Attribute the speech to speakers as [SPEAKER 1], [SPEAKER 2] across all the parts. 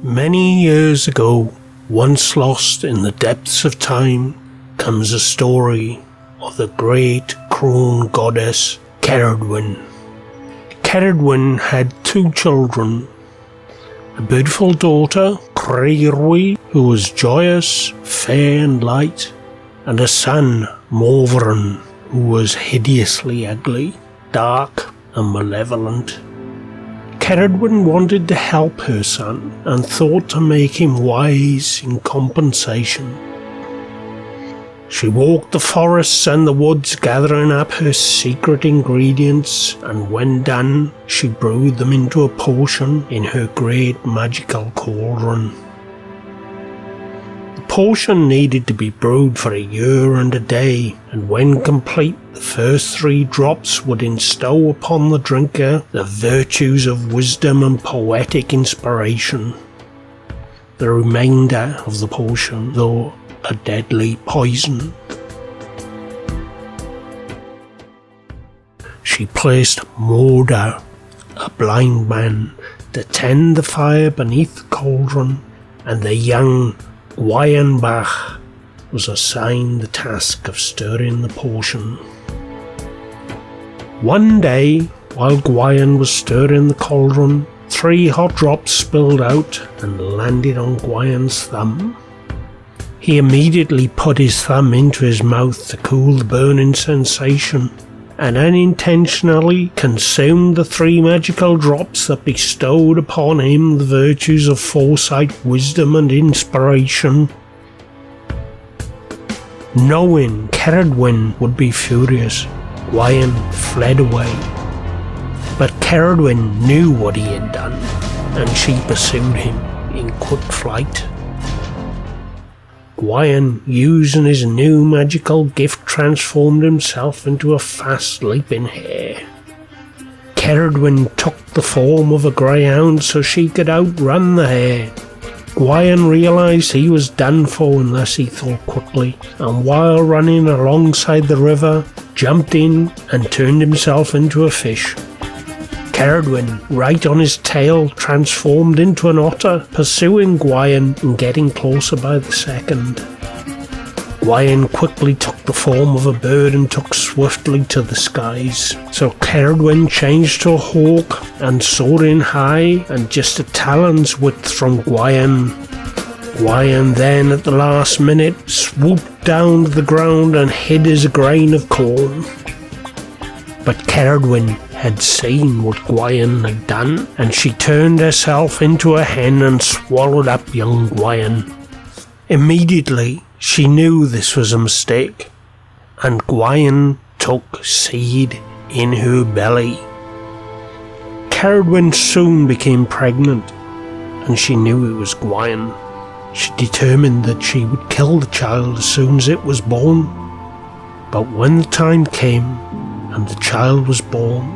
[SPEAKER 1] Many years ago, once lost in the depths of time, comes a story of the Great Crone Goddess, Cerridwen. Cerridwen had 2 children, a beautiful daughter, Cerridwen, who was joyous, fair and light, and a son, Cauldron, who was hideously ugly, dark and malevolent. Cerridwen wanted to help her son and thought to make him wise in compensation. She walked the forests and the woods gathering up her secret ingredients, and when done, she brewed them into a potion in her great magical cauldron. The potion needed to be brewed for a year and a day, and when complete, the first 3 drops would instow upon the drinker the virtues of wisdom and poetic inspiration. The remainder of the potion, though a deadly poison. She placed Morda, a blind man, to tend the fire beneath the cauldron, and the young Gwion Bach was assigned the task of stirring the potion. One day, while Gwion was stirring the cauldron, 3 hot drops spilled out and landed on Gwion's thumb. He immediately put his thumb into his mouth to cool the burning sensation, and unintentionally consumed the 3 magical drops that bestowed upon him the virtues of foresight, wisdom and inspiration. Knowing Ceridwen would be furious, Gwion fled away. But Ceridwen knew what he had done, and she pursued him in quick flight. Gwion, using his new magical gift, transformed himself into a fast-leaping hare. Cerridwen took the form of a greyhound so she could outrun the hare. Gwion realised he was done for unless he thought quickly, and while running alongside the river, jumped in and turned himself into a fish. Cerridwen, right on his tail, transformed into an otter, pursuing Gwion and getting closer by the second. Gwion quickly took the form of a bird and took swiftly to the skies. So Cerridwen changed to a hawk and soaring high and just a talon's width from Gwion. Gwion then, at the last minute, swooped down to the ground and hid as a grain of corn. But Cerridwen had seen what Gwion had done, and she turned herself into a hen and swallowed up young Gwion. Immediately, she knew this was a mistake, and Gwion took seed in her belly. Cerridwen soon became pregnant, and she knew it was Gwion. She determined that she would kill the child as soon as it was born. But when the time came, and the child was born,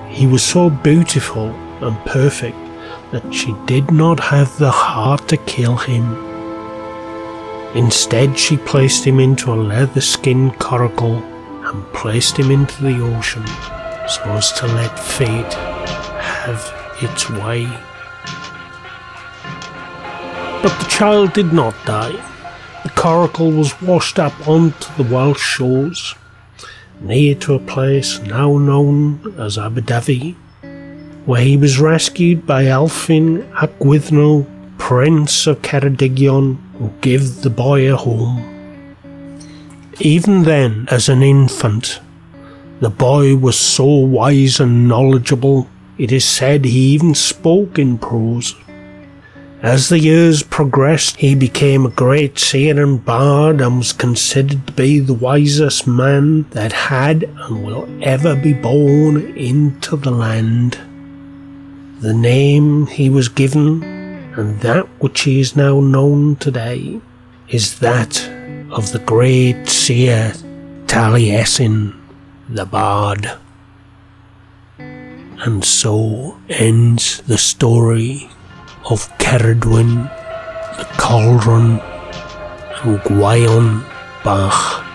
[SPEAKER 1] he was so beautiful and perfect that she did not have the heart to kill him. Instead, she placed him into a leather-skinned coracle and placed him into the ocean so as to let fate have its way. But the child did not die. The coracle was washed up onto the Welsh shores, near to a place now known as Aberdyfi, where he was rescued by Elfyn ap Gwyddno, Prince of Ceredigion, who gave the boy a home. Even then, as an infant, the boy was so wise and knowledgeable, it is said he even spoke in prose. As the years progressed, he became a great seer and bard and was considered to be the wisest man that had and will ever be born into the land. The name he was given, and that which he is now known today, is that of the great seer Taliesin The Bard. And so ends the story of Cerridwen, the Cauldron, and Gwion Bach.